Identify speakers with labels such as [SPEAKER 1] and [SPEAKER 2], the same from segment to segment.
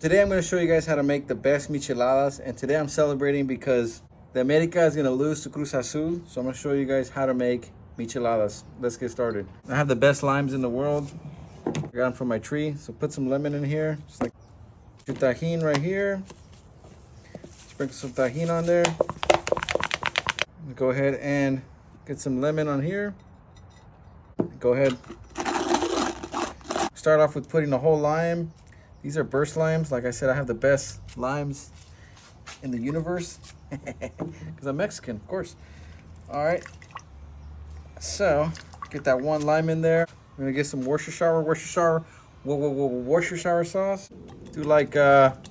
[SPEAKER 1] Today I'm going to show you guys how to make the best micheladas, and today I'm celebrating because the America is going to lose to Cruz Azul, so I'm going to show you guys how to make micheladas. Let's get started. I have the best limes in the world. I got them from my tree, so put some lemon in here, just like your tajin right here. Sprinkle some tajin on there. Go ahead and get some lemon on here. Go ahead. Start off with putting a whole lime. These are burst limes. Like I said, I have the best limes in the universe because I'm Mexican, of course. All right. So get that one lime in there. We're gonna get some Worcestershire sauce. Do like about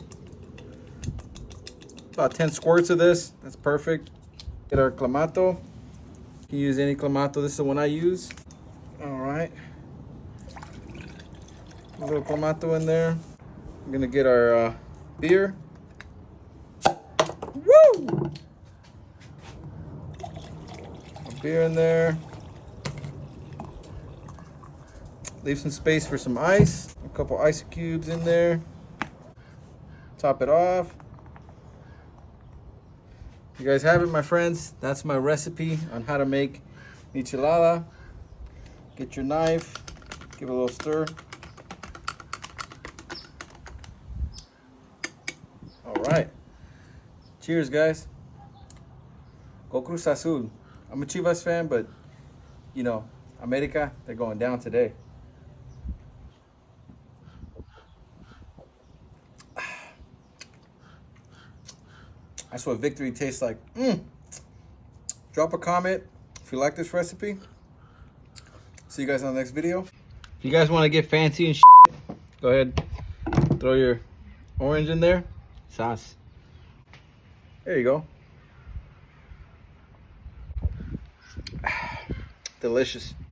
[SPEAKER 1] 10 squirts of this. That's perfect. Get our climato. You can use any climato. This is the one I use. All right. A little clamato in there. We're gonna get our beer. Woo! A beer in there. Leave some space for some ice. A couple ice cubes in there. Top it off. You guys have it, my friends. That's my recipe on how to make michelada. Get your knife. Give it a little stir. All right. Cheers, guys. Go Cruz Azul. I'm a Chivas fan, but, you know, America, they're going down today. That's what victory tastes like. Drop a comment if you like this recipe. See you guys on the next video. If you guys want to get fancy and go ahead, throw your orange in there. Sauce. There you go. Delicious.